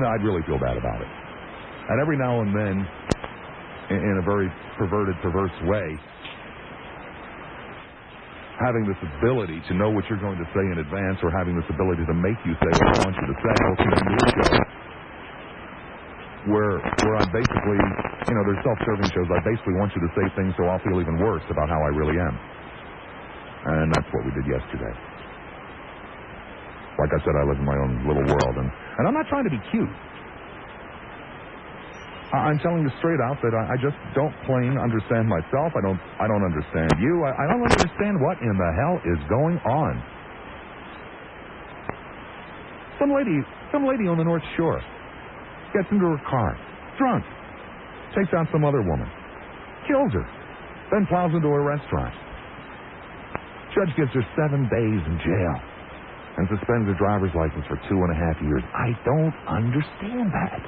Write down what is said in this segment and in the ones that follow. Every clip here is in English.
I'd really feel bad about it. And every now and then, in a very perverted, perverse way, having this ability to know what you're going to say in advance, or having this ability to make you say what I want you to say, will see a new show where I'm basically, there's self-serving shows. I basically want you to say things so I'll feel even worse about how I really am. And that's what we did yesterday. Like I said, I live in my own little world, and I'm not trying to be cute. I'm telling you straight out that I just don't plain understand myself. I don't understand you. I don't understand what in the hell is going on. Some lady on the North Shore gets into her car, drunk, takes out some other woman, kills her, then plows into a restaurant. Judge gives her 7 days in jail and suspends her driver's license for 2.5 years. I don't understand that.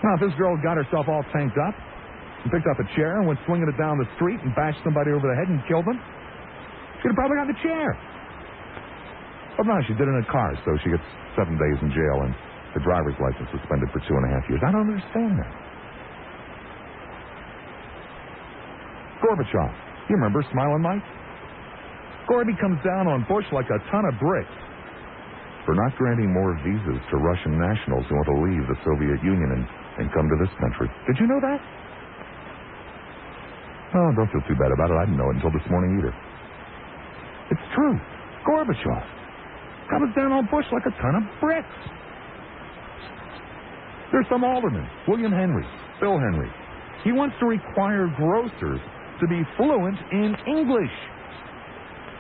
Now, if this girl got herself all tanked up and picked up a chair and went swinging it down the street and bashed somebody over the head and killed them, she'd have probably got the chair. But no, she did it in a car, so she gets 7 days in jail and her driver's license suspended for 2.5 years. I don't understand that. Gorbachev. You remember Smiling Mike? Gorby comes down on Bush like a ton of bricks for not granting more visas to Russian nationals who want to leave the Soviet Union and come to this country. Did you know that? Oh, don't feel too bad about it. I didn't know it until this morning either. It's true. Gorbachev comes down on Bush like a ton of bricks. There's some alderman, William Henry, Bill Henry. He wants to require grocers to be fluent in English.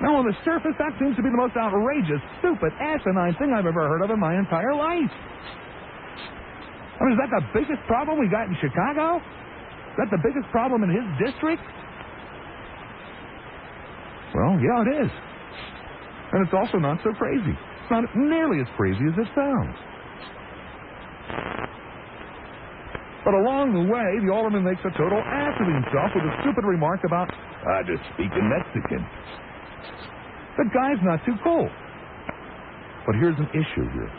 Now, on the surface, that seems to be the most outrageous, stupid, asinine thing I've ever heard of in my entire life. I mean, is that the biggest problem we got in Chicago? Is that the biggest problem in his district? Well, yeah, it is. And it's also not so crazy. It's not nearly as crazy as it sounds. But along the way, the alderman makes a total ass of himself with a stupid remark about, I just speak in Mexican. The guy's not too cool. But here's an issue here.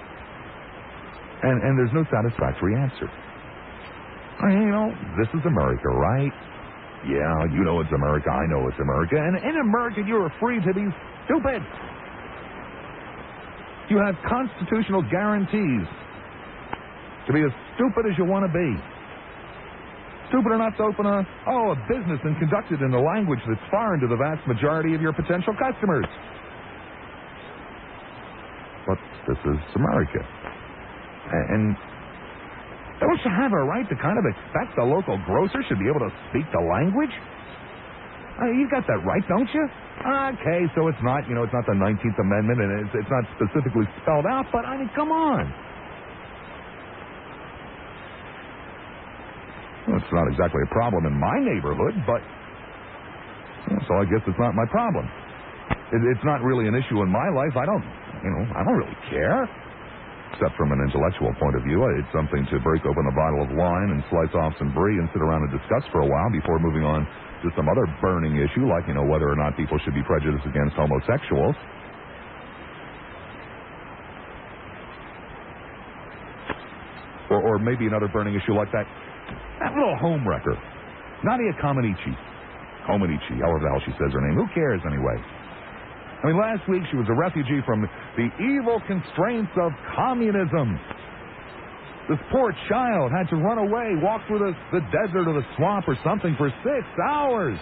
And there's no satisfactory answer. I mean, this is America, right? Yeah, you know it's America. I know it's America. And in America, you are free to be stupid. You have constitutional guarantees to be as stupid as you want to be. Stupid enough to open a business and conduct it in a language that's foreign to the vast majority of your potential customers. But this is America. And don't you have a right to kind of expect the local grocer should be able to speak the language? You got that right, don't you? Okay, so it's not, it's not the 19th Amendment, and it's not specifically spelled out, but I mean, come on. Well, it's not exactly a problem in my neighborhood, but so I guess it's not my problem. It's not really an issue in my life. I don't really care. Except from an intellectual point of view, it's something to break open a bottle of wine and slice off some brie and sit around and discuss for a while before moving on to some other burning issue, like, whether or not people should be prejudiced against homosexuals. Or maybe another burning issue like that little home wrecker, Nadia Comaneci, however the hell she says her name. Who cares anyway? I mean, last week she was a refugee from the evil constraints of communism. This poor child had to run away, walk through the desert or the swamp or something for 6 hours.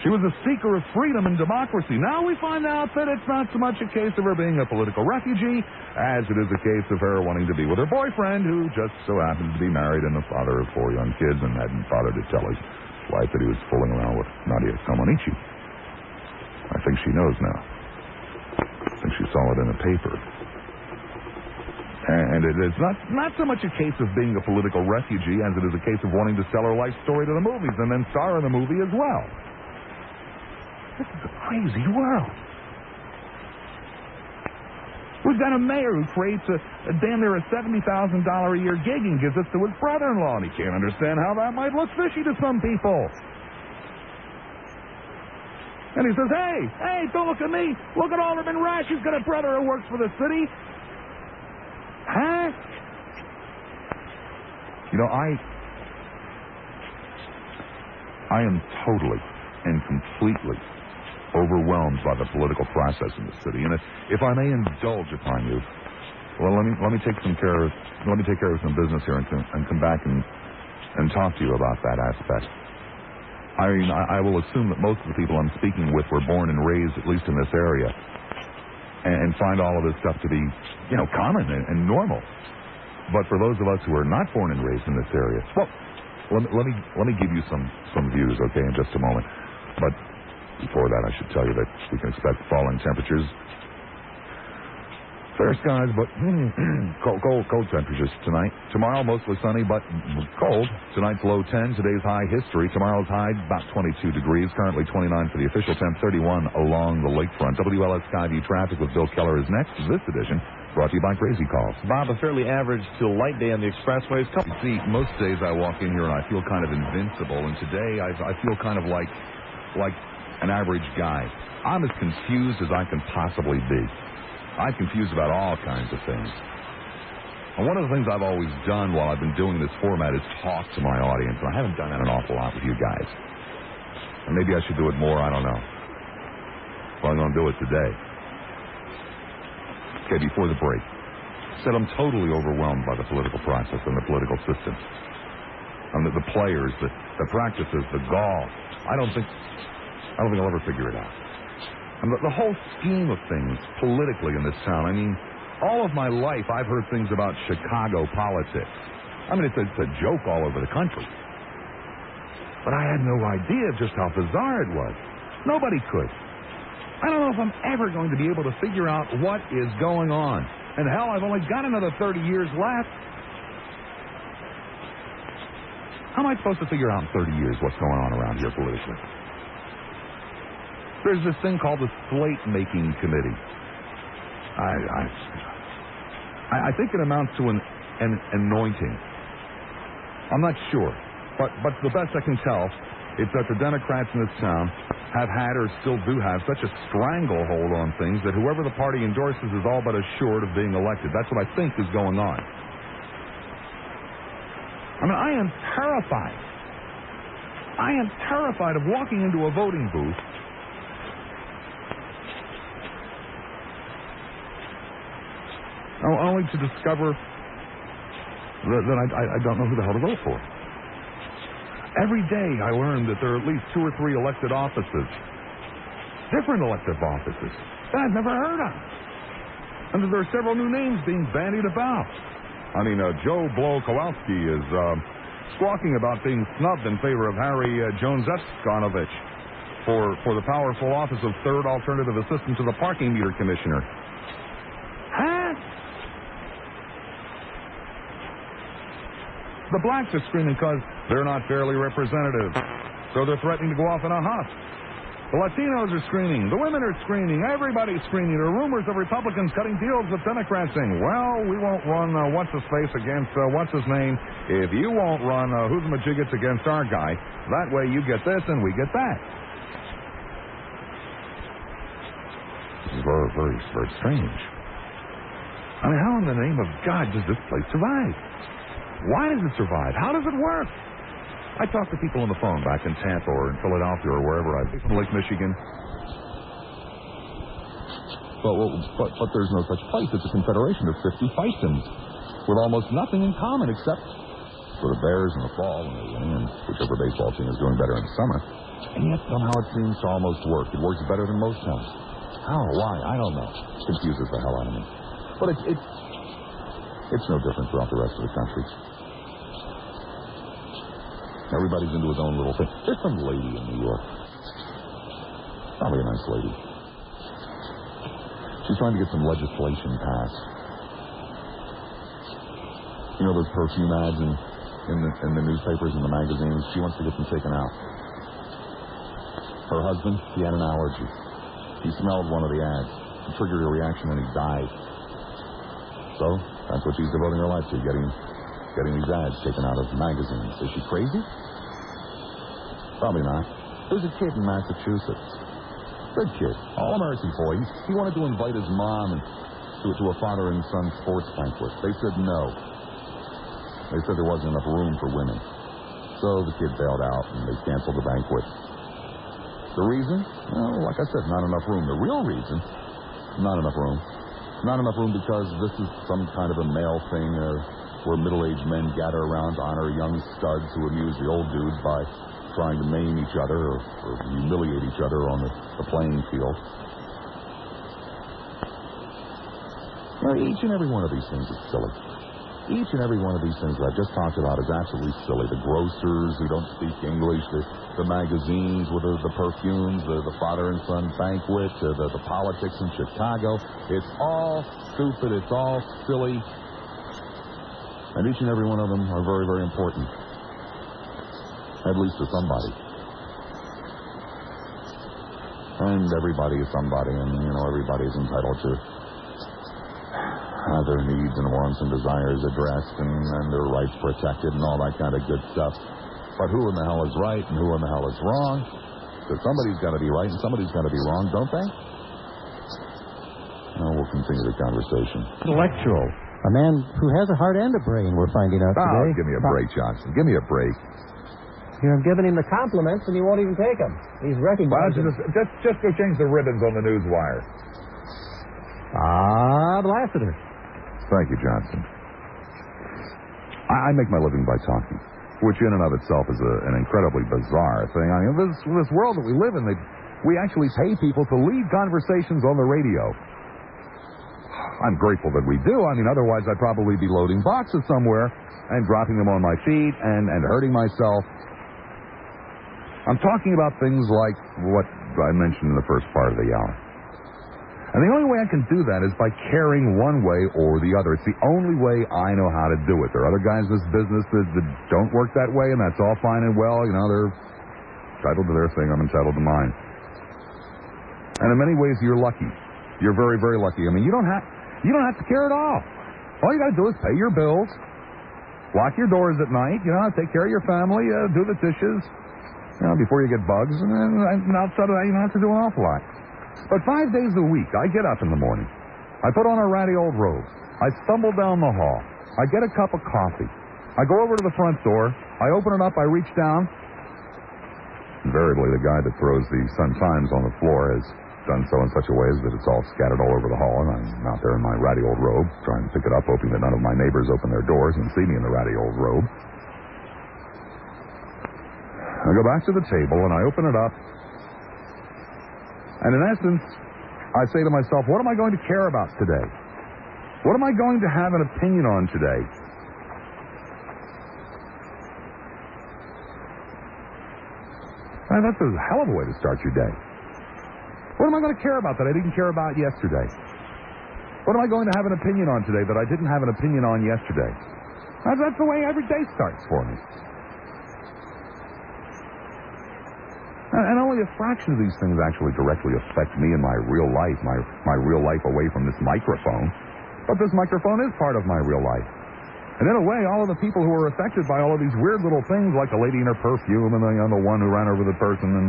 She was a seeker of freedom and democracy. Now we find out that it's not so much a case of her being a political refugee as it is a case of her wanting to be with her boyfriend, who just so happens to be married and the father of 4 young kids and hadn't bothered to tell his wife that he was fooling around with Nadia Comaneci. I think she knows now. I think she saw it in the paper. And it is not so much a case of being a political refugee as it is a case of wanting to sell her life story to the movies and then star in the movie as well. This is a crazy world. We've got a mayor who creates a damn near a $70,000 a year gig and gives it to his brother-in-law, and he can't understand how that might look fishy to some people. And he says, hey, don't look at me. Look at Alderman Rash. He's got a brother who works for the city. Huh? You know, I am totally and completely overwhelmed by the political process in the city. And if I may indulge upon you, well, let me take care of some business here and come back and talk to you about that aspect. I mean, I will assume that most of the people I'm speaking with were born and raised, at least in this area, and find all of this stuff to be, common and normal. But for those of us who are not born and raised in this area, well, let me give you some views, okay, in just a moment. But before that, I should tell you that we can expect falling temperatures. Fair skies, but cold temperatures tonight. Tomorrow, mostly sunny, but cold. Tonight's low 10, today's high history. Tomorrow's high, about 22 degrees. Currently 29 for the official temp, 31 along the lakefront. WLS Skyview Traffic with Bill Keller is next. This edition brought to you by Crazy Calls. Bob, a fairly average to light day on the expressways. You see, most days I walk in here and I feel kind of invincible, and today I feel kind of like an average guy. I'm as confused as I can possibly be. I'm confused about all kinds of things. And one of the things I've always done while I've been doing this format is talk to my audience, and I haven't done that an awful lot with you guys. And maybe I should do it more, I don't know. Well, I'm going to do it today. Okay, before the break, said I'm totally overwhelmed by the political process and the political system. And the players, the practices, the gall. I don't think I'll ever figure it out. And the whole scheme of things politically in this town, I mean, all of my life I've heard things about Chicago politics. I mean, it's a joke all over the country. But I had no idea just how bizarre it was. Nobody could. I don't know if I'm ever going to be able to figure out what is going on. And hell, I've only got another 30 years left. How am I supposed to figure out in 30 years what's going on around here politically? There's this thing called the slate-making committee. I think it amounts to an anointing. I'm not sure, but the best I can tell, it's that the Democrats in this town have had or still do have such a stranglehold on things that whoever the party endorses is all but assured of being elected. That's what I think is going on. I mean, I am terrified. I am terrified of walking into a voting booth only to discover that I don't know who the hell to vote for. Every day I learn that there are at least 2 or 3 elected offices, different elective offices, that I've never heard of. And that there are several new names being bandied about. I mean, Joe Blow Kowalski is squawking about being snubbed in favor of Harry Jones-Eskonovich for the powerful office of third alternative assistant to the parking meter commissioner. Huh? The blacks are screaming because they're not fairly representative. So they're threatening to go off in a huff. The Latinos are screaming. The women are screaming. Everybody's screaming. There are rumors of Republicans cutting deals with Democrats saying, well, we won't run what's-his-face against what's-his-name. If you won't run who's-the-majiggets against our guy, that way you get this and we get that. This is very, very, very strange. I mean, how in the name of God does this place survive? Why does it survive? How does it work? I talk to people on the phone back in Tampa or in Philadelphia or wherever I've been from Lake Michigan. But there's no such place. It's a confederation of 50 fiefdoms with almost nothing in common except for the Bears in the fall and whichever baseball team is doing better in the summer. And yet somehow it seems to almost work. It works better than most towns. How? Why? I don't know. It confuses the hell out of me. But it's no different throughout the rest of the country. Everybody's into his own little thing. There's some lady in New York. Probably a nice lady. She's trying to get some legislation passed. You know those perfume ads in the newspapers and the magazines? She wants to get them taken out. Her husband, he had an allergy. He smelled one of the ads. It triggered a reaction and he died. So that's what she's devoting her life to, getting these ads taken out of magazines. Is she crazy? Probably not. There's a kid in Massachusetts. Good kid. All-American boy. He wanted to invite his mom to a father and son sports banquet. They said no. They said there wasn't enough room for women. So the kid bailed out, and they canceled the banquet. The reason? Well, like I said, not enough room. The real reason, not enough room. Not enough room because this is some kind of a male thing where middle-aged men gather around to honor young studs who amuse the old dudes by trying to maim each other or humiliate each other on the playing field. Well, each and every one of these things is silly. Each and every one of these things that I've just talked about is absolutely silly. The grocers who don't speak English, the magazines with the perfumes, the father and son banquet, the politics in Chicago. It's all stupid. It's all silly. And each and every one of them are very, very important. At least to somebody. And everybody is somebody, and, everybody is entitled to have their needs and wants and desires addressed and their rights protected and all that kind of good stuff. But who in the hell is right and who in the hell is wrong? Because somebody's got to be right and somebody's got to be wrong, don't they? Now we'll continue the conversation. Intellectual. A man who has a heart and a brain, we're finding out today. Give me a break, Johnson. Give me a break. You're giving him the compliments, and he won't even take them. He's recognized. Just go change the ribbons on the news wire. Lassiter. Thank you, Johnson. I make my living by talking, which in and of itself is an incredibly bizarre thing. I mean, this world that we live in, we actually pay people to lead conversations on the radio. I'm grateful that we do. I mean, otherwise I'd probably be loading boxes somewhere and dropping them on my feet and hurting myself. I'm talking about things like what I mentioned in the first part of the hour. And the only way I can do that is by caring one way or the other. It's the only way I know how to do it. There are other guys in this business that don't work that way, and that's all fine and well. They're entitled to their thing. I'm entitled to mine. And in many ways, you're lucky. You're very, very lucky. I mean, you don't have to care at all. All you got to do is pay your bills, lock your doors at night, take care of your family, do the dishes, before you get bugs, and outside of that, you don't have to do an awful lot. But 5 days a week, I get up in the morning. I put on a ratty old robe. I stumble down the hall. I get a cup of coffee. I go over to the front door. I open it up. I reach down. Invariably, the guy that throws the Sun-Times on the floor has done so in such a way that it's all scattered all over the hall, and I'm out there in my ratty old robe, trying to pick it up, hoping that none of my neighbors open their doors and see me in the ratty old robe. I go back to the table, and I open it up. And in essence, I say to myself, what am I going to care about today? What am I going to have an opinion on today? That's a hell of a way to start your day. What am I going to care about that I didn't care about yesterday? What am I going to have an opinion on today that I didn't have an opinion on yesterday? That's the way every day starts for me. And only a fraction of these things actually directly affect me in my real life, my real life away from this microphone. But this microphone is part of my real life. And in a way, all of the people who are affected by all of these weird little things, like the lady in her perfume and the one who ran over the person, and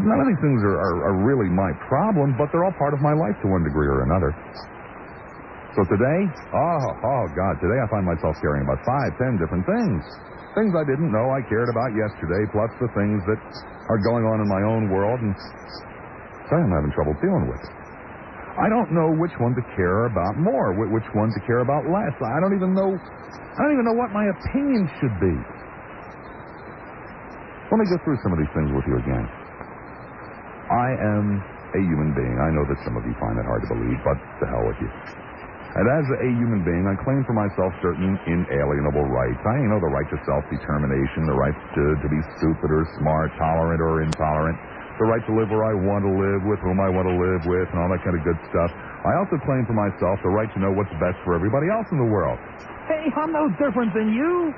none of these things are really my problem, but they're all part of my life to one degree or another. So today, today I find myself caring about 5, 10 different things. Things I didn't know I cared about yesterday, plus the things that are going on in my own world, and I'm having trouble dealing with it. I don't know which one to care about more, which one to care about less. I don't even know what my opinion should be. Let me go through some of these things with you again. I am a human being. I know that some of you find that hard to believe, but to hell with you. And as a human being, I claim for myself certain inalienable rights. The right to self-determination, the right to be stupid or smart, tolerant or intolerant, the right to live where I want to live, with whom I want to live with, and all that kind of good stuff. I also claim for myself the right to know what's best for everybody else in the world. Hey, I'm no different than you.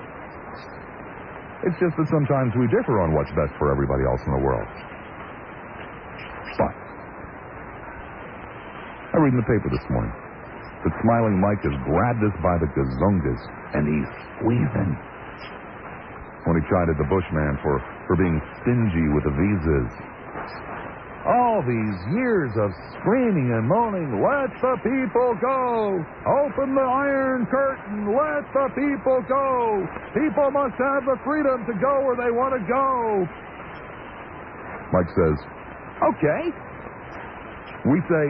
It's just that sometimes we differ on what's best for everybody else in the world. But I read in the paper this morning that Smiling Mike has grabbed us by the gazongas, and he's squeezing. When he chided the Bushman for for being stingy with the visas. All these years of screaming and moaning, let the people go! Open the Iron Curtain! Let the people go! People must have the freedom to go where they want to go! Mike says, okay. We say,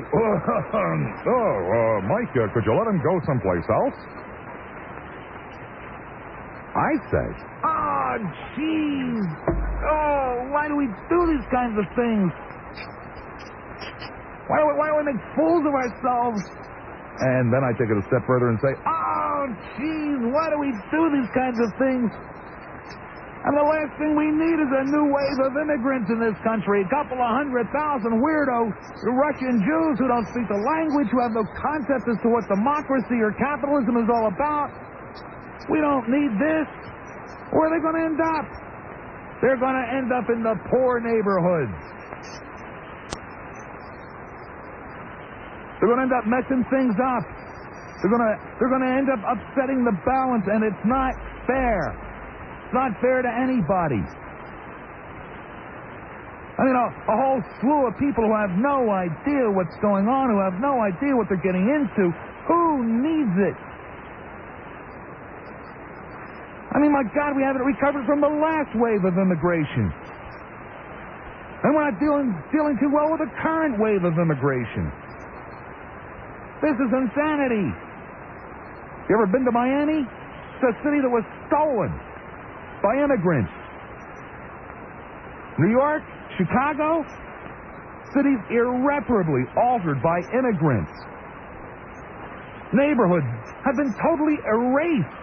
Mike, could you let him go someplace else? I say, Oh, jeez. Oh, why do we do these kinds of things? Why do we make fools of ourselves? And then I take it a step further and say, Oh, jeez, why do we do these kinds of things? And the last thing we need is a new wave of immigrants in this country. A couple of 100,000 weirdo Russian Jews who don't speak the language, who have no concept as to what democracy or capitalism is all about. We don't need this. Where are they going to end up? They're going to end up in the poor neighborhoods. They're going to end up messing things up. They're going to end up upsetting the balance, and it's not fair. It's not fair to anybody. I mean, a whole slew of people who have no idea what's going on, who have no idea what they're getting into. Who needs it? I mean, my God, we haven't recovered from the last wave of immigration. And we're not dealing too well with the current wave of immigration. This is insanity. You ever been to Miami? It's a city that was stolen by immigrants. New York, Chicago, cities irreparably altered by immigrants. Neighborhoods have been totally erased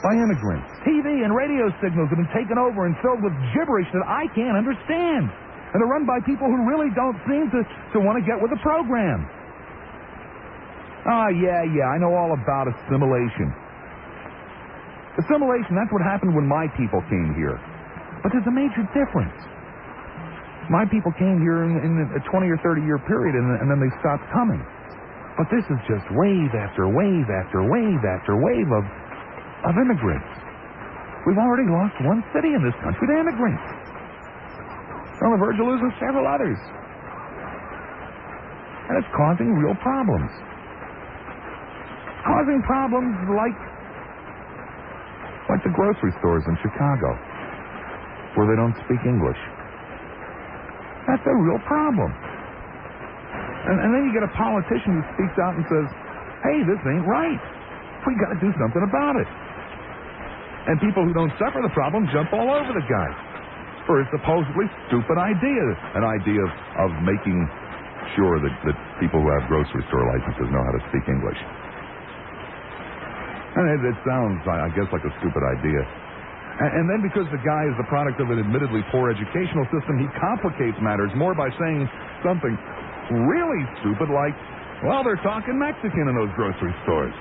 by immigrants. TV and radio signals have been taken over and filled with gibberish that I can't understand. And they're run by people who really don't seem to want to get with the program. Yeah, I know all about assimilation. Assimilation, that's what happened when my people came here. But there's a major difference. My people came here in a 20 or 30-year period, and then they stopped coming. But this is just wave after wave after wave after wave of immigrants. We've already lost one city in this country to immigrants. We're on the verge of losing several others. And it's causing real problems. It's causing problems like the grocery stores in Chicago, where they don't speak English. That's a real problem. And then you get a politician who speaks out and says, hey, this ain't right. We got to do something about it. And people who don't suffer the problem jump all over the guy for a supposedly stupid idea, an idea of making sure that people who have grocery store licenses know how to speak English. And it sounds, I guess, like a stupid idea. And then because the guy is the product of an admittedly poor educational system, he complicates matters more by saying something really stupid like, well, they're talking Mexican in those grocery stores.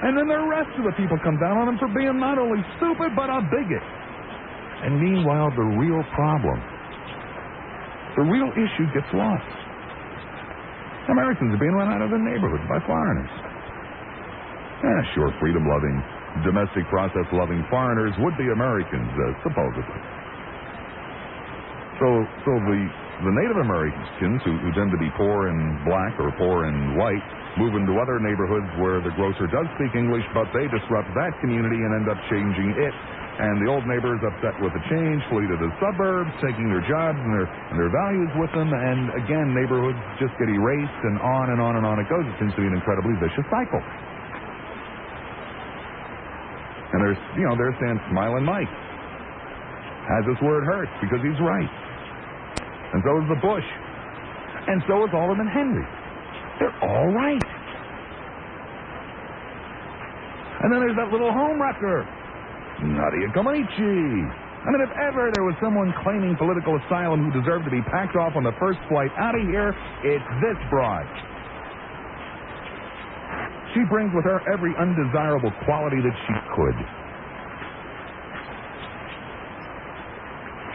And then the rest of the people come down on him for being not only stupid, but a bigot. And meanwhile, the real problem, the real issue gets lost. Americans are being run out of their neighborhoods by foreigners. Sure, freedom-loving, domestic process-loving foreigners would be Americans, supposedly. So the Native Americans, who tend to be poor and black or poor and white, move into other neighborhoods where the grocer does speak English, but they disrupt that community and end up changing it. And the old neighbors, upset with the change, flee to the suburbs, taking their jobs and their values with them. And again, neighborhoods just get erased, and on and on and on it goes. It seems to be an incredibly vicious cycle. And there stands Smiling Mike. Has this word hurt because he's right. And so is the Bush. And so is Alderman Henry. They're all right. And then there's that little homewrecker, Nadia Comaneci. I mean, if ever there was someone claiming political asylum who deserved to be packed off on the first flight out of here, it's this broad. She brings with her every undesirable quality that she could.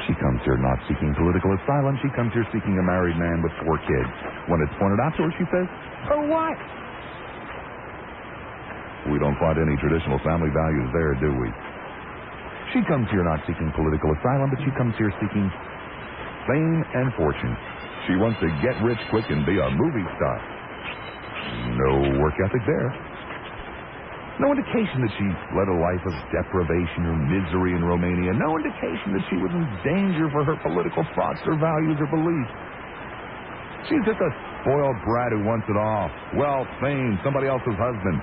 She comes here not seeking political asylum. She comes here seeking a married man with 4 kids. When it's pointed out to her, she says, for what? We don't find any traditional family values there, do we? She comes here not seeking political asylum, but she comes here seeking fame and fortune. She wants to get rich quick and be a movie star. No work ethic there. No indication that she led a life of deprivation or misery in Romania. No indication that she was in danger for her political thoughts or values or beliefs. She's just a spoiled brat who wants it all. Wealth, fame, somebody else's husband.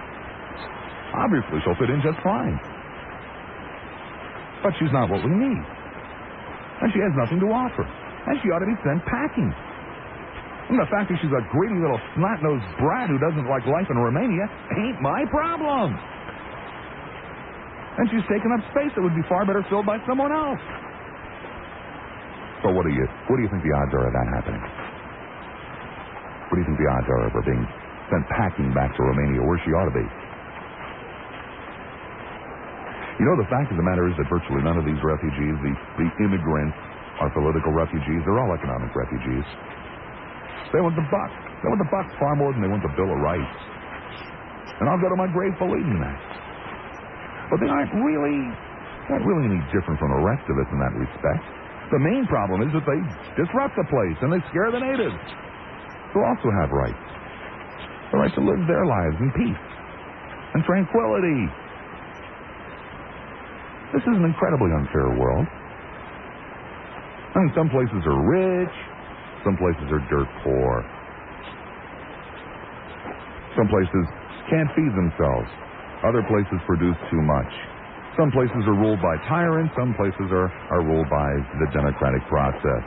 Obviously, she'll fit in just fine. But she's not what we need. And she has nothing to offer. And she ought to be sent packing. And the fact that she's a greedy little snot-nosed brat who doesn't like life in Romania ain't my problem. And she's taken up space that would be far better filled by someone else. So what do you think the odds are of that happening? What do you think the odds are of her being sent packing back to Romania where she ought to be? You know, the fact of the matter is that virtually none of these refugees, the immigrants, are political refugees. They're all economic refugees. They want the buck. They want the buck far more than they want the Bill of Rights. And I'll go to my grave believing that. But they aren't really any different from the rest of us in that respect. The main problem is that they disrupt the place and they scare the natives, who also have rights. The right to live their lives in peace and tranquility. This is an incredibly unfair world. I mean, some places are rich, some places are dirt poor. Some places can't feed themselves. Other places produce too much. Some places are ruled by tyrants, some places are ruled by the democratic process.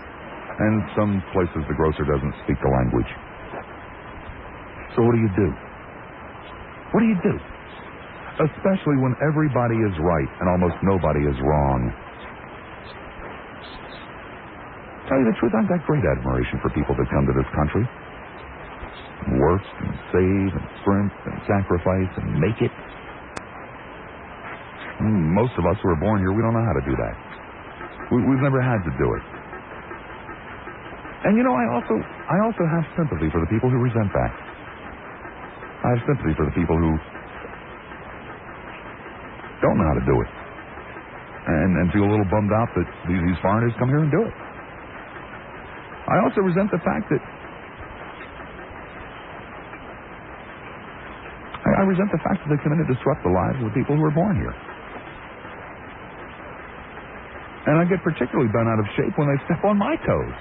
And some places the grocer doesn't speak the language. So what do you do? What do you do? Especially when everybody is right and almost nobody is wrong. Tell you the truth, I've got great admiration for people that come to this country. Work and save and scrimp and sacrifice and make it. Most of us who are born here, we don't know how to do that. We've never had to do it. And you know, I also have sympathy for the people who resent that. I have sympathy for the people who don't know how to do it. And feel a little bummed out that these foreigners come here and do it. I also resent the fact that I resent the fact that they come in to disrupt the lives of the people who are born here. And I get particularly bent out of shape when they step on my toes.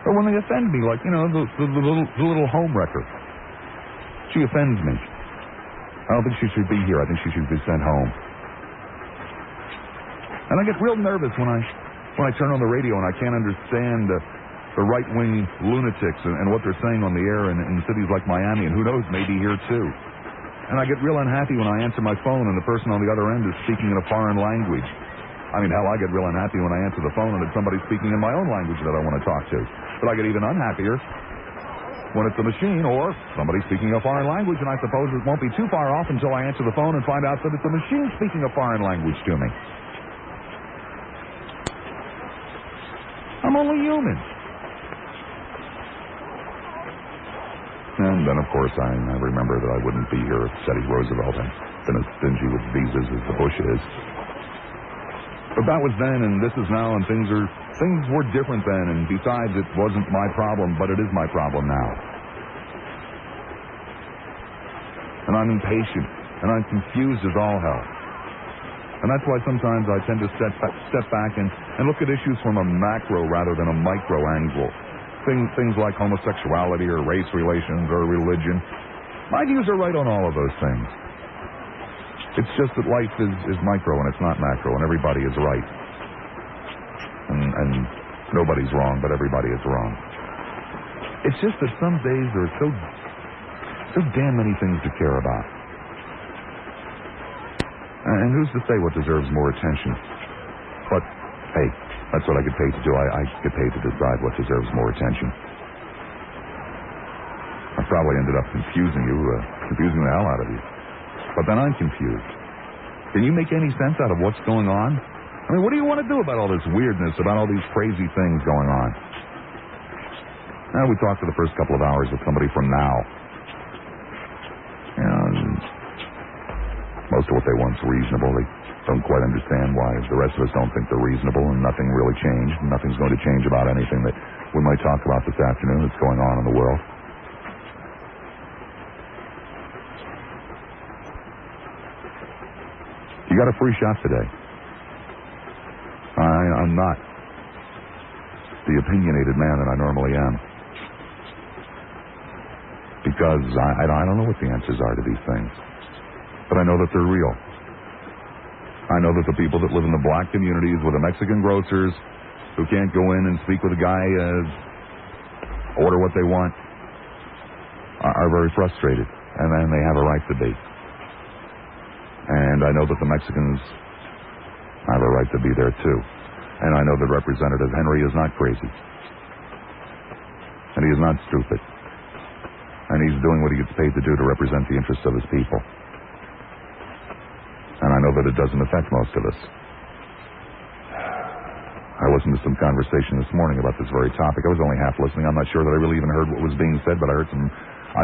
Or when they offend me, like, you know, the little home wrecker. She offends me. I don't think she should be here. I think she should be sent home. And I get real nervous when I turn on the radio and I can't understand the right-wing lunatics and what they're saying on the air in cities like Miami, and who knows, maybe here too. And I get real unhappy when I answer my phone and the person on the other end is speaking in a foreign language. I mean, hell, I get real unhappy when I answer the phone and it's somebody speaking in my own language that I want to talk to. But I get even unhappier when it's a machine or somebody speaking a foreign language, and I suppose it won't be too far off until I answer the phone and find out that it's a machine speaking a foreign language to me. I'm only human. And then, of course, I remember that I wouldn't be here if Teddy Roosevelt had been as stingy with visas as the Bush is. But that was then, and this is now, and things were different then, and besides, it wasn't my problem, but it is my problem now. And I'm impatient, and I'm confused as all hell. And that's why sometimes I tend to step back and look at issues from a macro rather than a micro angle. Things like homosexuality or race relations or religion. My views are right on all of those things. It's just that life is micro and it's not macro, and everybody is right. And nobody's wrong, but everybody is wrong. It's just that some days there are so damn many things to care about. And who's to say what deserves more attention? But, hey, that's what I get paid to do. I get paid to decide what deserves more attention. I probably ended up confusing the hell out of you. But then I'm confused. Can you make any sense out of what's going on? I mean, what do you want to do about all this weirdness, about all these crazy things going on? Now, we talked for the first couple of hours with somebody from Now. And most of what they want's reasonable. don't quite understand why the rest of us don't think they're reasonable, and nothing really changed. Nothing's going to change about anything that we might talk about this afternoon that's going on in the world. You got a free shot today. I'm not the opinionated man that I normally am. Because I don't know what the answers are to these things. But I know that they're real. I know that the people that live in the black communities with the Mexican grocers who can't go in and speak with a guy, order what they want, are very frustrated. And then they have a right to be. And I know that the Mexicans have a right to be there too. And I know that Representative Henry is not crazy. And he is not stupid. And he's doing what he gets paid to do to represent the interests of his people. And I know that it doesn't affect most of us. I listened to some conversation this morning about this very topic. I was only half listening. I'm not sure that I really even heard what was being said, but I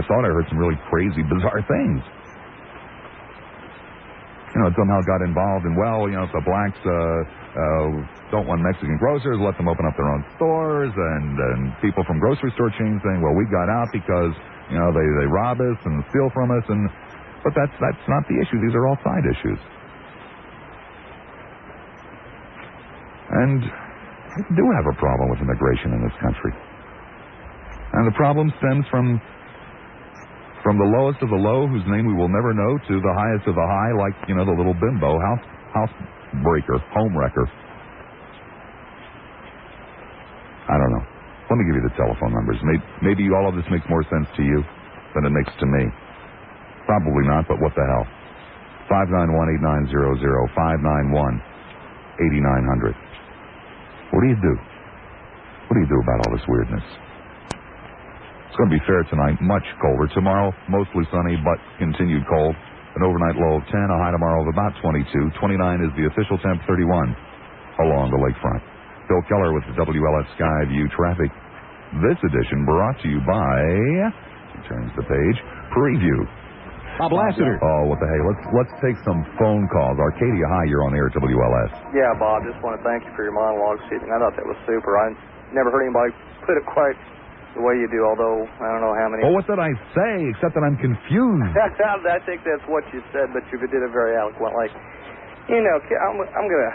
thought I heard some really crazy, bizarre things. You know, it somehow got involved in, well, you know, if the blacks don't want Mexican grocers, let them open up their own stores, and people from grocery store chains saying, well, we got out because, you know, they rob us and steal from us, but that's not the issue. These are all side issues. And we do have a problem with immigration in this country. And the problem stems from the lowest of the low, whose name we will never know, to the highest of the high, like, you know, the little bimbo, house breaker, home wrecker. I don't know. Let me give you the telephone numbers. Maybe all of this makes more sense to you than it makes to me. Probably not, but what the hell. 591-8900, 591-8900. What do you do? What do you do about all this weirdness? It's going to be fair tonight, much colder. Tomorrow, mostly sunny, but continued cold. An overnight low of 10, a high tomorrow of about 22. 29 is the official temp, 31 along the lakefront. Bill Keller with the WLS Sky View Traffic. This edition brought to you by, he turns the page, Preview. Bob Lassiter. Oh, what the hey. Let's take some phone calls. Arcadia, hi, you're on the air at WLS. Yeah, Bob, just want to thank you for your monologue this evening. I thought that was super. I never heard anybody put it quite the way you do, although I don't know how many. Well, what did I say, except that I'm confused? I think that's what you said, but you did it very eloquently. You know, I'm going to...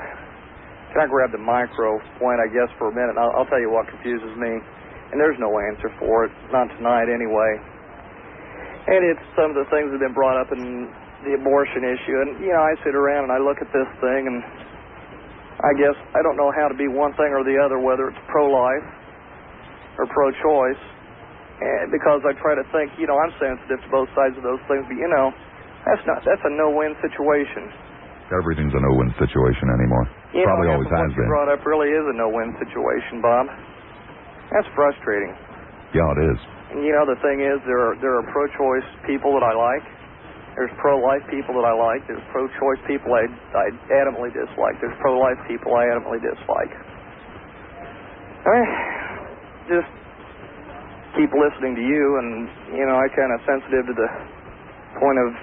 Can I grab the micro point, I guess, for a minute? I'll tell you what confuses me. And there's no answer for it. Not tonight, anyway. And it's some of the things that have been brought up in the abortion issue. And, you know, I sit around and I look at this thing, and I guess I don't know how to be one thing or the other, whether it's pro-life or pro-choice, because I try to think, you know, I'm sensitive to both sides of those things, but, you know, that's a no-win situation. Everything's a no-win situation anymore. You Probably know, always has what you been. brought up really is a no-win situation, Bob. That's frustrating. Yeah, it is. And, you know, the thing is, there are pro-choice people that I like. There's pro-life people that I like. There's pro-choice people I adamantly dislike. There's pro-life people I adamantly dislike. Just keep listening to you, and, you know, I'm kind of sensitive to the point of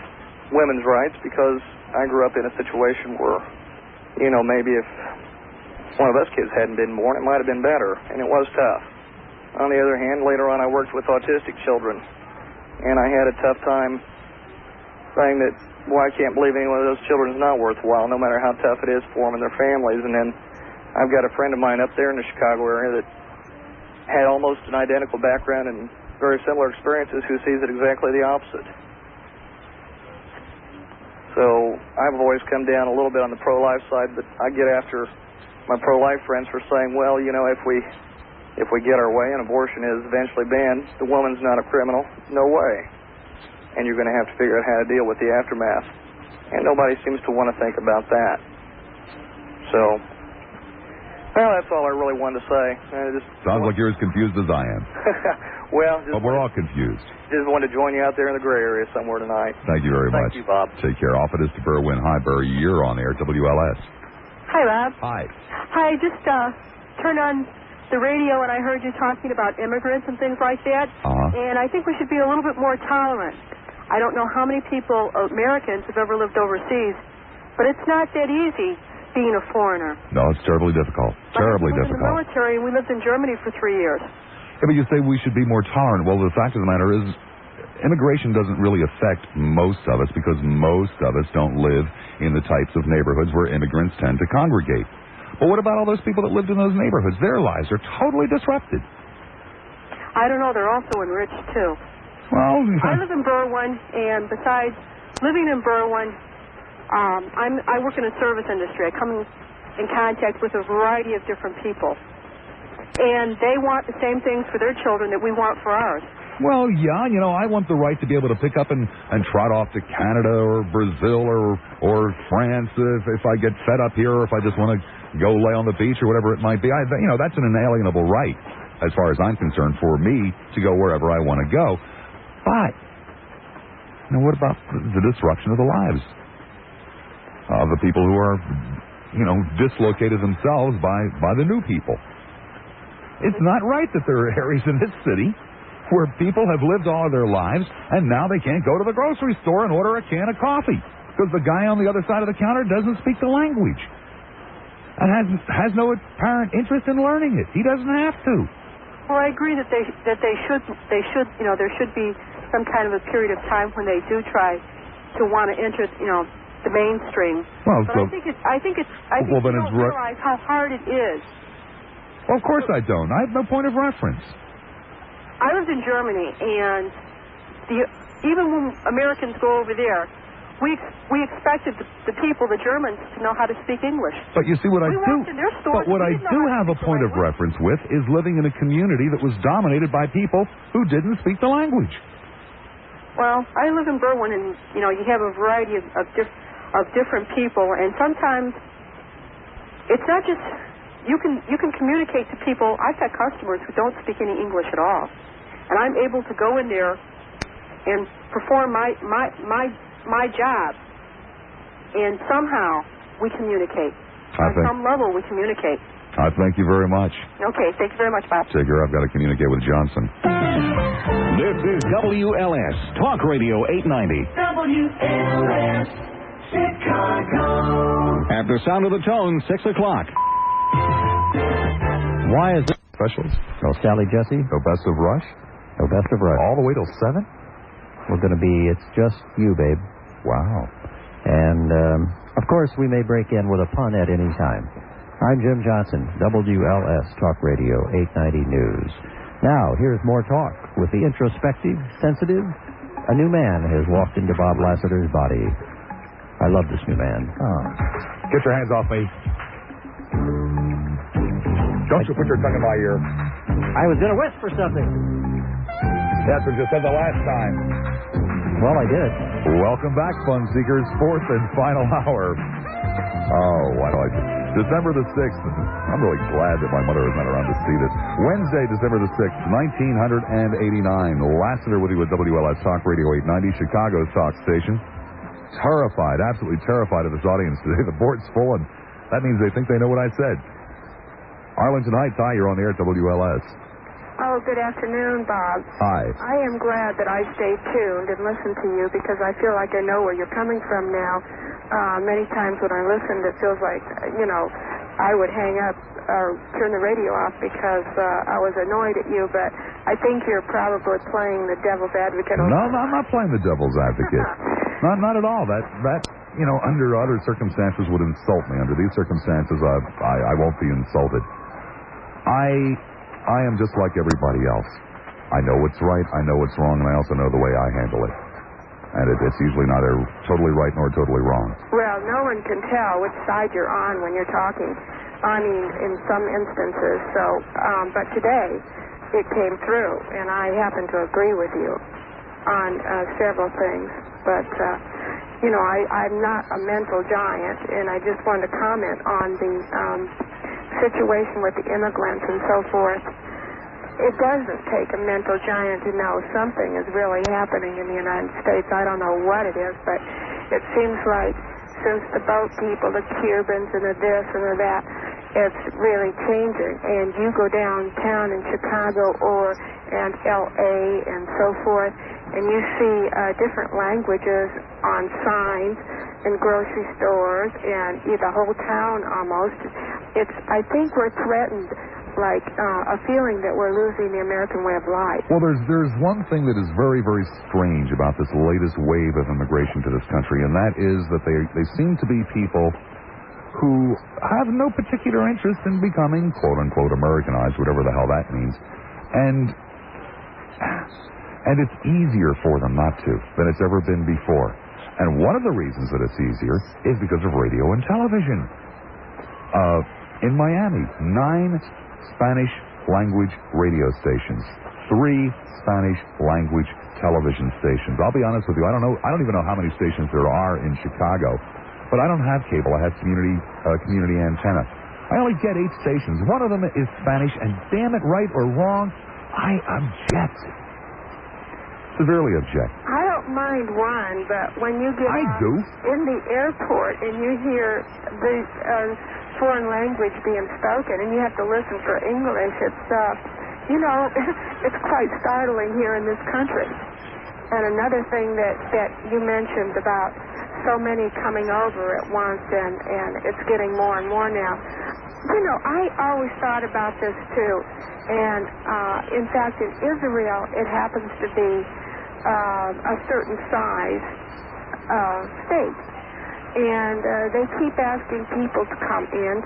women's rights, because I grew up in a situation where, you know, maybe if one of us kids hadn't been born, it might have been better, and it was tough. On the other hand, later on I worked with autistic children, and I had a tough time saying that, well, I can't believe any one of those children is not worthwhile, no matter how tough it is for them and their families. And then I've got a friend of mine up there in the Chicago area that had almost an identical background and very similar experiences, who sees it exactly the opposite. So I've always come down a little bit on the pro-life side, but I get after my pro-life friends for saying, well, you know, if we get our way and abortion is eventually banned, the woman's not a criminal. No way. And you're going to have to figure out how to deal with the aftermath. And nobody seems to want to think about that. So, well, that's all I really wanted to say. Sounds like you're as confused as I am. Well, but we're all confused. Just wanted to join you out there in the gray area somewhere tonight. Thank you very much. Thank you, Bob. Take care. Off it is to Berwyn. Hi, Burr. You're on the air at WLS. Hi, Bob. Hi. Hi, just turned on the radio and I heard you talking about immigrants and things like that. And I think we should be a little bit more tolerant. I don't know how many people, Americans, have ever lived overseas But it's not that easy being a foreigner. No, it's terribly difficult. Terribly I was in difficult. the military, and we lived in Germany for 3 years. Yeah, but you say we should be more tolerant. Well, the fact of the matter is, immigration doesn't really affect most of us because most of us don't live in the types of neighborhoods where immigrants tend to congregate. But what about all those people that lived in those neighborhoods? Their lives are totally disrupted. I don't know. They're also enriched, too. Well, I live in Berwyn, and besides living in Berwyn, I work in the service industry. I come in contact with a variety of different people. And they want the same things for their children that we want for ours. well, yeah, I want the right to be able to pick up and trot off to Canada or Brazil or France if I get fed up here or if I just want to go lay on the beach or whatever it might be. That's an inalienable right, as far as I'm concerned, for me to go wherever I want to go. But, what about the disruption of the lives of the people who are, dislocated themselves by the new people? It's not right that there are areas in this city where people have lived all of their lives and now they can't go to the grocery store and order a can of coffee because the guy on the other side of the counter doesn't speak the language and has no apparent interest in learning it. He doesn't have to. Well, I agree that they should there should be some kind of a period of time when they do try to want to enter the mainstream. Well, but I think you don't realize how hard it is. Well, of course I don't. I have no point of reference. I lived in Germany, and even when Americans go over there, we expected the people, the Germans, to know how to speak English. But you see what I do. Walked in their stores, but what I do have a point of reference with is living in a community that was dominated by people who didn't speak the language. Well, I live in Berwyn, and you have a variety of different people, and sometimes it's not just. You can communicate to people. I've got customers who don't speak any English at all, and I'm able to go in there and perform my job, and somehow we communicate. On some level, we communicate. I thank you very much. Okay, thank you very much, Bob. Take care. I've got to communicate with Johnson. This is WLS Talk Radio 890. WLS Chicago. At the sound of the tone, 6 o'clock. Why is it? Specials? No Sally Jesse? No Best of Rush? No Best of Rush. All the way till 7? We're going to be It's Just You, Babe. Wow. And, of course, we may break in with a pun at any time. I'm Jim Johnson, WLS Talk Radio 890 News. Now, here's more talk with the introspective, sensitive. A new man has walked into Bob Lassiter's body. I love this new man. Oh. Get your hands off me. Don't you put your tongue in my ear. I was going to whisper something. That's what you said the last time. Well, I did. Welcome back, Fun Seekers. Fourth and final hour. Oh, why do I do December the 6th. I'm really glad that my mother is not around to see this. Wednesday, December the 6th, 1989. Lassiter with you at WLS Talk Radio 890, Chicago's talk station. Terrified, absolutely terrified of this audience today. The board's full, and that means they think they know what I said. Arlington Heights, hi, you're on the air at WLS. Oh, good afternoon, Bob. Hi. I am glad that I stayed tuned and listened to you because I feel like I know where you're coming from now. Many times when I listened, it feels like, I would hang up or turn the radio off because I was annoyed at you, but I think you're probably playing the devil's advocate. No, I'm not playing the devil's advocate. Not at all. That under other circumstances would insult me. Under these circumstances, I won't be insulted. I am just like everybody else. I know what's right, I know what's wrong, and I also know the way I handle it. And it's usually not totally right nor totally wrong. Well, no one can tell which side you're on when you're talking. I mean, in some instances. So, but today, it came through, and I happen to agree with you on several things. But, I'm not a mental giant, and I just wanted to comment on the situation with the immigrants and so forth. It doesn't take a mental giant to know something is really happening in the United States. I don't know what it is, but it seems like since the boat people, the Cubans, and the this and the that, it's really changing. And you go downtown in Chicago and L.A. and so forth, and you see different languages on signs in grocery stores and the whole town almost. I think we're threatened, like a feeling that we're losing the American way of life. Well, there's one thing that is very, very strange about this latest wave of immigration to this country, and that is that they seem to be people who have no particular interest in becoming, quote-unquote, Americanized, whatever the hell that means. And it's easier for them not to than it's ever been before. And one of the reasons that it's easier is because of radio and television. In Miami, 9 Spanish-language radio stations, 3 Spanish-language television stations. I'll be honest with you, I don't even know how many stations there are in Chicago. But I don't have cable. I have community antenna. I only get 8 stations. One of them is Spanish, and damn it, right or wrong, I object. Severely object. I don't mind one, but when you get in the airport and you hear the foreign language being spoken and you have to listen for English, it's, it's quite startling here in this country. And another thing that you mentioned about so many coming over at once, and it's getting more and more now. I always thought about this too, and in fact in Israel it happens to be a certain size state, and they keep asking people to come in,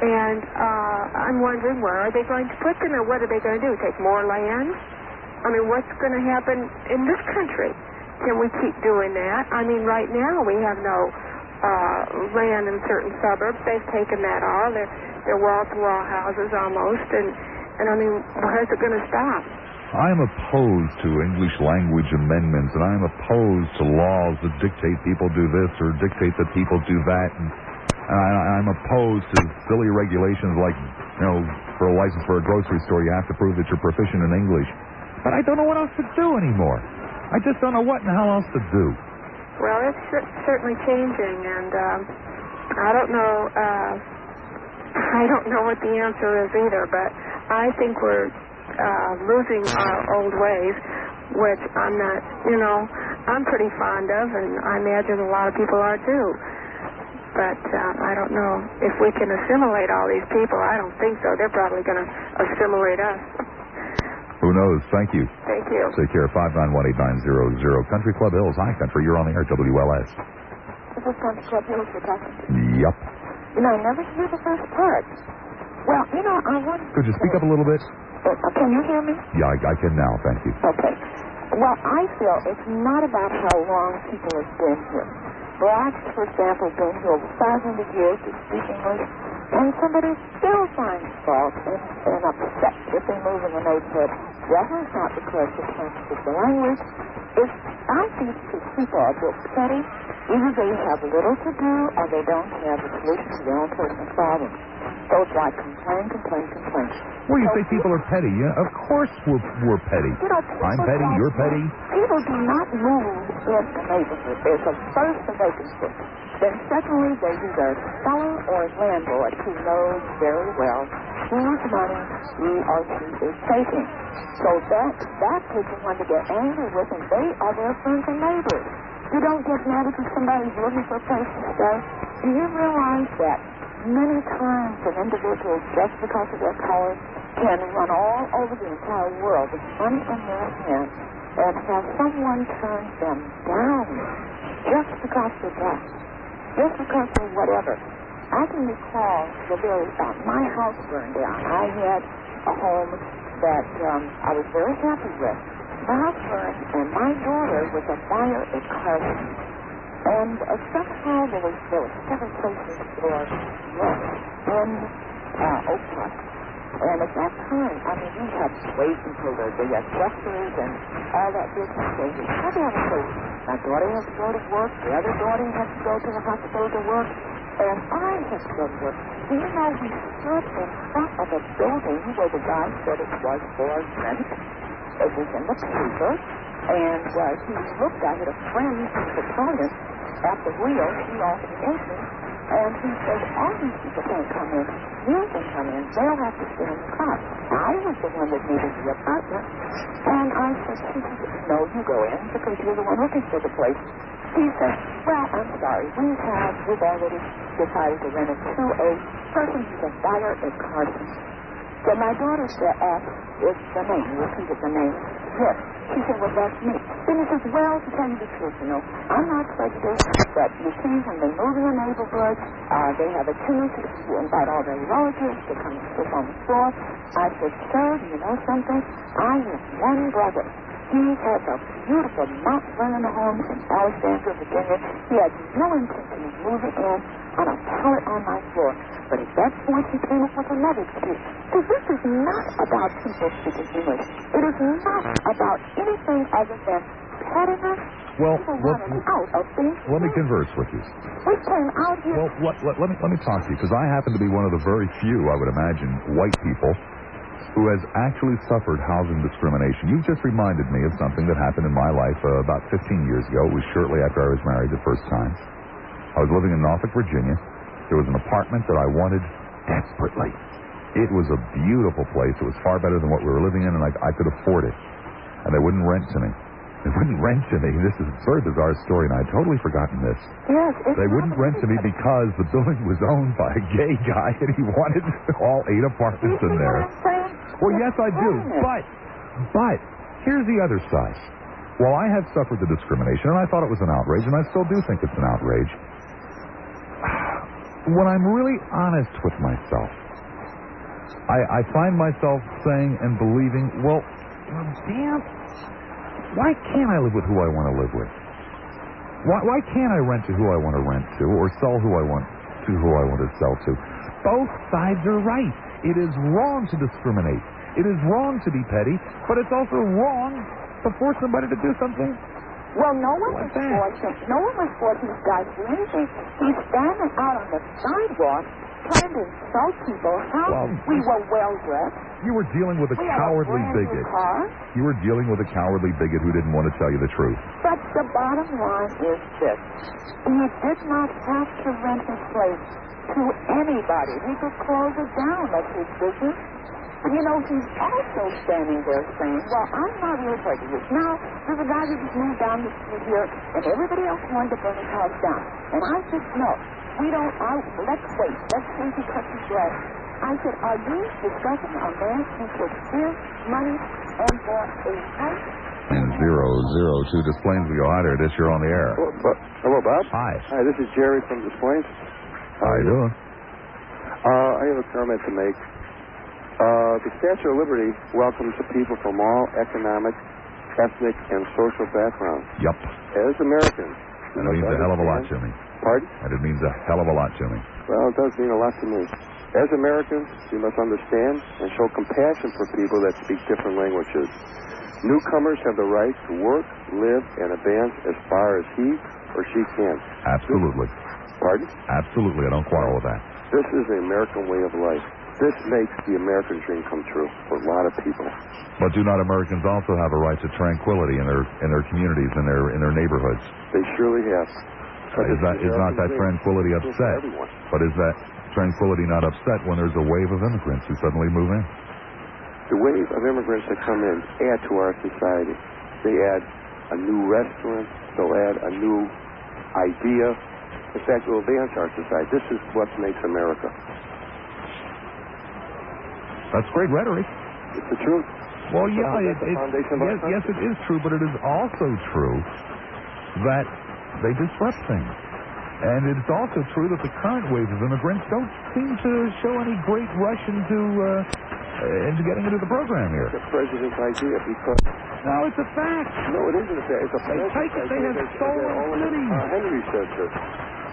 and I'm wondering, where are they going to put them, or what are they going to do, take more land? I mean, what's going to happen in this country? Can we keep doing that? I mean, right now we have no land in certain suburbs. They've taken that all. They're wall-to-wall houses almost. And I mean, where's it going to stop? I'm opposed to English language amendments, and I'm opposed to laws that dictate people do this or dictate that people do that. And I'm opposed to silly regulations like, for a license for a grocery store, you have to prove that you're proficient in English. But I don't know what else to do anymore. I just don't know what in the hell else to do. Well, it's certainly changing, and I don't know what the answer is either, but I think we're losing our old ways, which I'm not, I'm pretty fond of, and I imagine a lot of people are too. But I don't know if we can assimilate all these people. I don't think so. They're probably going to assimilate us. Who knows? Thank you. Thank you. Take care. 5918900. Country Club Hills. Hi, Country. You're on the air, WLS. This is Country Club Hills we're talking to. Yep. I never hear the first part. Well, I want... Could you speak up a little bit? Can you hear me? Yeah, I can now. Thank you. Okay. Well, I feel it's not about how long people have been here. Blacks, for example, have been here over 500 years to speak English, and somebody still finds fault and upset if they move in the neighborhood. That is not because they can't speak the language. I think people are a bit petty. Either they have little to do or they don't have a solution to their own personal problems. So it's like complain. Well, you say people are petty. Yeah, of course we're petty. I'm petty, you're petty. People do not move in the neighborhood. There's first a vacancy. Then secondly, there's either a seller or a landlord who knows very well whose money he or she is taking. So that people want to get angry with, and they are their friends and neighbors. You don't get mad if somebody's looking for a place to stay. Do you realize that many times an individual, just because of their color, can run all over the entire world with money in their hand and have someone turn them down just because they're black, just because they're whatever? I can recall my house burned down. I had a home that I was very happy with. The house burned, and my daughter was a fire at Carson. And somehow there was 7 places for rent in Oak Park. And at that time, we had wait until they had doctors and all that business. They had to have a place. My daughter had to go to work. The other daughter had to go to the hospital to work. And I had to go to work. Do you know, we stood in front of a building where the guy said it was for rent. It was in the paper. And he looked at it, a friend who was a at the wheel, he off the engine, and he said, all these people can't come in. You can come in. They'll have to sit in the car. I was the one that needed the apartment. And I said, no, you go in, because you're the one looking for the place. He said, well, I'm sorry. We've already decided to rent it to a person who's a buyer at Carson. Then my daughter asked, is the name, repeated the name. Yes. She said, well, that's me. Then he says, well, to tell you the truth, I'm not prejudiced, but you see, when they move in the neighborhood, they have a tendency to invite all their relatives to come sit on the floor. I said, sir, do you know something? I have one brother. He has a beautiful Mount Vernon home in Alexandria, Virginia. He had no intention of moving in on a pallet on my floor. But at that point, he came up with another excuse. Because this is not about people speaking English. It is not about anything other than pettiness. Well, let me converse with you. We came out here. Well, let me talk to you, because I happen to be one of the very few, I would imagine, white people who has actually suffered housing discrimination. You just reminded me of something that happened in my life about 15 years ago. It was shortly after I was married the first time. I was living in Norfolk, Virginia. There was an apartment that I wanted desperately. It was a beautiful place. It was far better than what we were living in, and I could afford it. And they wouldn't rent to me. They wouldn't rent to me. This is a very bizarre story, and I had totally forgotten this. Yes. They wouldn't rent to me because the building was owned by a gay guy, and he wanted all 8 apartments in there. Well, yes, I do. But here's the other side. While I have suffered the discrimination, and I thought it was an outrage, and I still do think it's an outrage, when I'm really honest with myself, I find myself saying and believing, well, damn, why can't I live with who I want to live with? Why can't I rent to who I want to rent to, or sell who I want to who I want to sell to? Both sides are right. It is wrong to discriminate. It is wrong to be petty, but it's also wrong to force somebody to do something. Well, no one was forcing this guy to do anything. He's standing out on the sidewalk trying to insult people. We were well-dressed. You were dealing with a cowardly bigot. You were dealing with a cowardly bigot who didn't want to tell you the truth. But the bottom line is this. He did not have to rent his place to anybody. He could close it down. That's his business. But, he's also standing there saying, well, I'm not really prejudiced. Now, there's a guy who just moved down the street here, and everybody else wanted to burn his house down. And I said, no, we don't, let's wait. Let's see if he cuts his grass. I said, are you discussing a man who puts his money and for a house? And 002 Des Plaines, we go. Hi there, you're on the air. Hello, Bob. Hi. Hi, this is Jerry from Des Plaines. How you doing? I have a comment to make. The Statue of Liberty welcomes people from all economic, ethnic, and social backgrounds. Yep. As Americans. That means a hell of a lot to me. Pardon? And it means a hell of a lot to me. Well, it does mean a lot to me. As Americans, we must understand and show compassion for people that speak different languages. Newcomers have the right to work, live, and advance as far as he or she can. Absolutely. Pardon? Absolutely. I don't quarrel with that. This is the American way of life. This makes the American dream come true for a lot of people. But do not Americans also have a right to tranquility in their communities, in their neighborhoods? They surely have. Is not that tranquility upset? But is that tranquility not upset when there's a wave of immigrants who suddenly move in? The wave of immigrants that come in add to our society. They add a new restaurant. They'll add a new idea. In fact, it will advance our society. This is what makes America. That's great rhetoric. It's the truth. Well, yes, it is true, but it is also true that they disrupt things. And it's also true that the current wave of immigrants don't seem to show any great rush into getting into the program here. It's the president's idea because... No, it's a fact. No, it isn't a fact. It's a fact. They have stolen cities. Henry said this.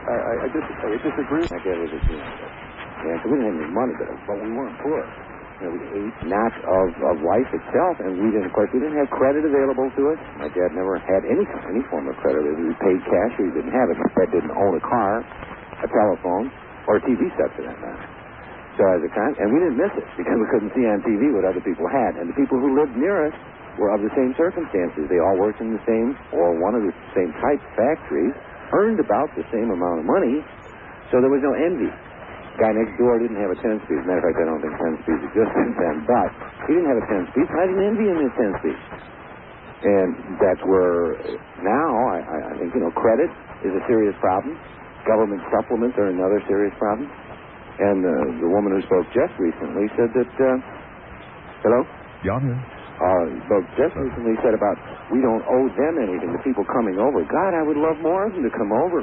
I disagree. I get it. Yeah, so we didn't have any money, but we weren't poor. We ate not of life itself, and we didn't have credit available to us. My dad never had any form of credit. We paid cash, or he didn't have it. My dad didn't own a car, a telephone, or a TV set for that matter. So and we didn't miss it because we couldn't see on TV what other people had. And the people who lived near us were of the same circumstances. They all worked in the same or one of the same type factories, earned about the same amount of money, so there was no envy. Guy next door didn't have a 10-speed. As a matter of fact, I don't think 10 speeds existed then, but he didn't have a 10-speed, so I didn't envy him his 10-speed. And that's where now, I think, credit is a serious problem. Government supplements are another serious problem. And the woman who spoke just recently said that, hello? Yeah, I'm here. Spoke just recently said about we don't owe them anything, the people coming over. God, I would love more of them to come over.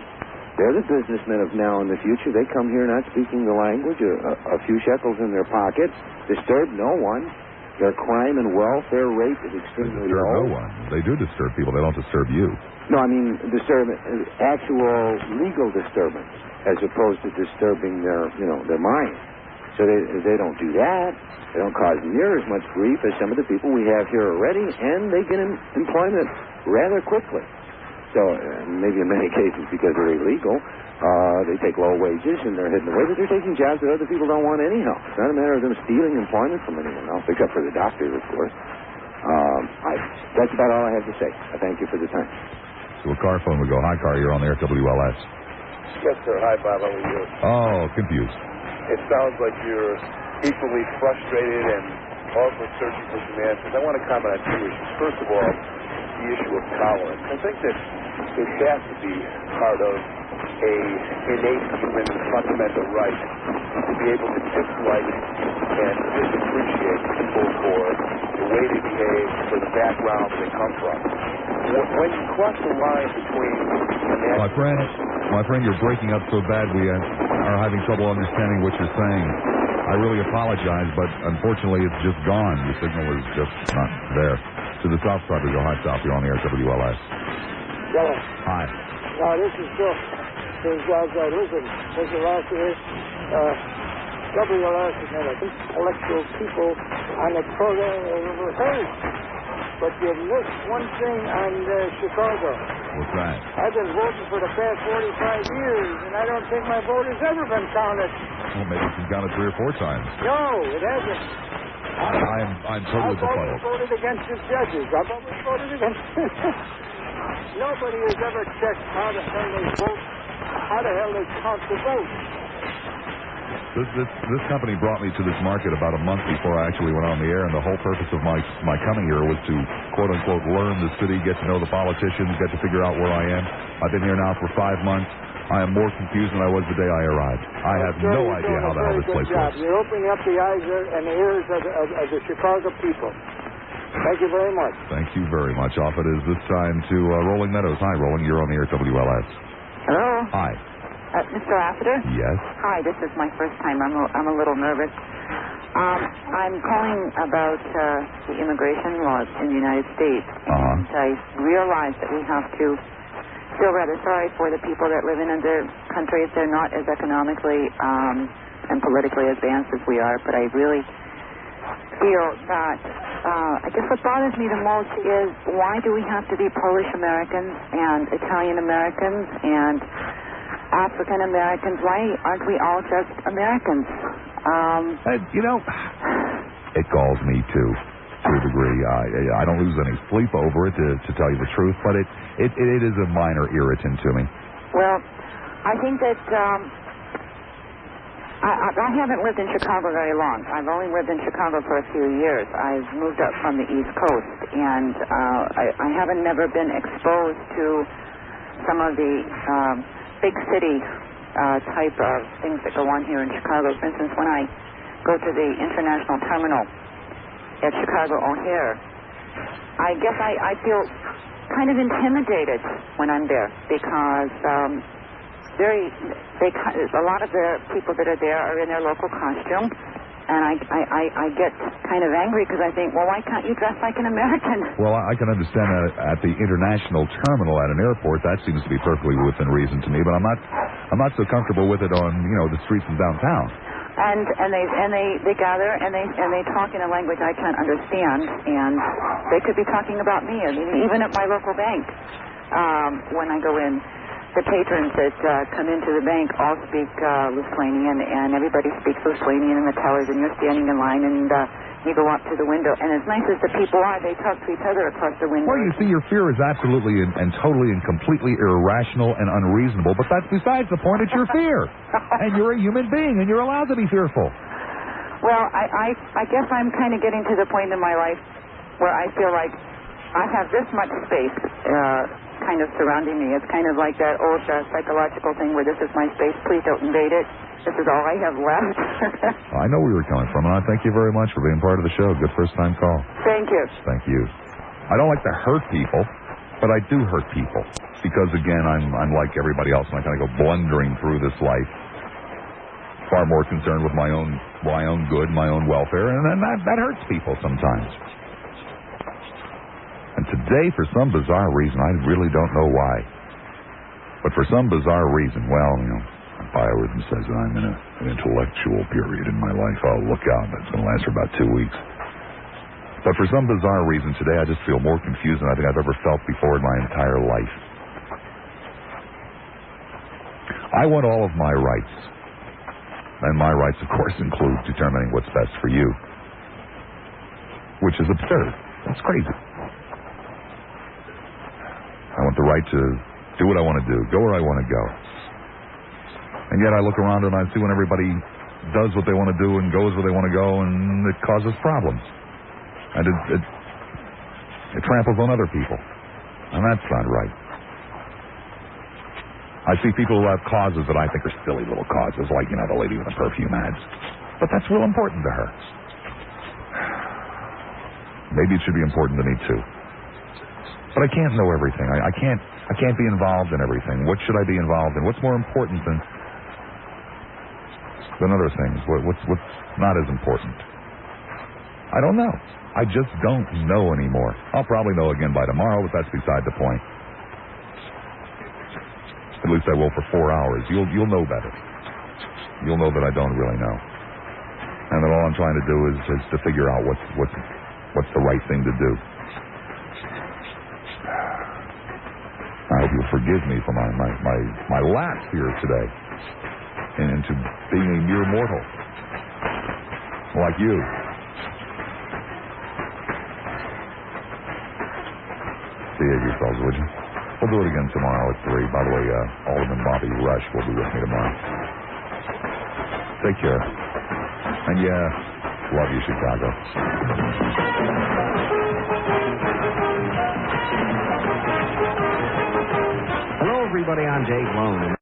They're the businessmen of now and the future. They come here not speaking the language, a few shekels in their pocket, disturb no one. Their crime and welfare rate is extremely low. No one. They do disturb people. They don't disturb you. No, I mean actual legal disturbance, as opposed to disturbing their mind. So they don't do that. They don't cause near as much grief as some of the people we have here already, and they get employment rather quickly. So maybe in many cases because they're illegal, they take low wages and they're hidden away, but they're taking jobs that other people don't want anyhow. It's not a matter of them stealing employment from anyone else, except for the doctors, of course. That's about all I have to say. I thank you for the time. So a car phone would go, hi, car, you're on the air, WLS. Yes, sir. Hi, Bob. How are you? Oh, confused. It sounds like you're equally frustrated and also searching for some answers. I want to comment on two issues. First of all, the issue of tolerance. I think that it has to be part of a innate human fundamental right to be able to dislike and disappreciate people for the way they behave, for the background that they come from. When you cross the line between My friend, you're breaking up so bad we are having trouble understanding what you're saying. I really apologize, but unfortunately it's just gone. The signal is just not there. To the south side we go. Hi, South. You're on the air, WLS. Hello. Hi. This is Bill. Listen, Lassiter. WLS has had an intellectual people on the program I've ever heard. But you missed one thing on Chicago. What's that? I've been voting for the past 45 years, and I don't think my vote has ever been counted. Well, maybe it's been counted 3 or 4 times. No, it hasn't. I'm totally befuddled. I've always voted against the judges. I've always voted against Nobody has ever checked how the hell they vote, how the hell they count the vote. This company brought me to this market about a month before I actually went on the air, and the whole purpose of my coming here was to, quote-unquote, learn the city, get to know the politicians, get to figure out where I am. I've been here now for 5 months. I am more confused than I was the day I arrived. I have no idea how the hell this place works. You're opening up the eyes and the ears of the Chicago people. Thank you very much. Thank you very much. Off it is this time to Rolling Meadows. Hi, Rolling. You're on the air, WLS. Hello. Hi. Mr. Lassiter? Yes. Hi, this is my first time. I'm a little nervous. I'm calling about the immigration laws in the United States. And I realize that we have to feel rather sorry for the people that live in other countries. They're not as economically and politically advanced as we are, but I really feel that I guess what bothers me the most is why do we have to be Polish Americans and Italian Americans and African Americans? Why aren't we all just Americans? It galls me too, to a degree. I don't lose any sleep over it, to tell you the truth, but it is a minor irritant to me. Well, I think that I haven't lived in Chicago very long. I've only lived in Chicago for a few years. I've moved up from the East Coast, and I haven't never been exposed to some of the big city type of things that go on here in Chicago. For instance, when I go to the international terminal at Chicago O'Hare, I guess I feel kind of intimidated when I'm there because a lot of the people that are there are in their local costume. And I get kind of angry because I think, well, why can't you dress like an American? Well, I can understand that at the international terminal at an airport. That seems to be perfectly within reason to me. But I'm not so comfortable with it on the streets in downtown. And they gather and they talk in a language I can't understand, and they could be talking about me. I mean, even at my local bank, when I go in. The patrons that come into the bank all speak Lithuanian, and everybody speaks Lithuanian in the tellers, and you're standing in line, and you go up to the window. And as nice as the people are, they talk to each other across the window. Well, you see, your fear is absolutely and totally and completely irrational and unreasonable, but that's besides the point. It's your fear. And you're a human being, and you're allowed to be fearful. Well, I guess I'm kind of getting to the point in my life where I feel like I have this much space kind of surrounding me. It's kind of like that old psychological thing where this is my space, please don't invade it. This is all I have left. I know where you're coming from, and I thank you very much for being part of the show. Good first-time call. Thank you. Thank you. I don't like to hurt people, but I do hurt people because, again, I'm like everybody else, and I kind of go blundering through this life, far more concerned with my own good, my own welfare, and then that hurts people sometimes. And today, for some bizarre reason, I really don't know why, but for some bizarre reason, well, you know, my biorhythm says that I'm in an intellectual period in my life. Oh, look out, that's going to last for about 2 weeks. But for some bizarre reason today, I just feel more confused than I think I've ever felt before in my entire life. I want all of my rights. And my rights, of course, include determining what's best for you. Which is absurd. That's crazy. I want the right to do what I want to do, go where I want to go. And yet I look around and I see when everybody does what they want to do and goes where they want to go, and it causes problems. And it tramples on other people. And that's not right. I see people who have causes that I think are silly little causes, like, you know, the lady with the perfume ads. But that's real important to her. Maybe it should be important to me, too. But I can't know everything. I can't be involved in everything. What should I be involved in? What's more important than other things? What's not as important? I don't know. I just don't know anymore. I'll probably know again by tomorrow, but that's beside the point. At least I will for 4 hours. You'll know better. You'll know that I don't really know. And that all I'm trying to do is to figure out what's the right thing to do. I hope you'll forgive me for my lapse here today into being a mere mortal like you. Behave yourselves, would you? We'll do it again tomorrow at 3. By the way, Alderman Bobby Rush will be with me tomorrow. Take care. And yeah, love you, Chicago. Hello, everybody. I'm Dave Lone.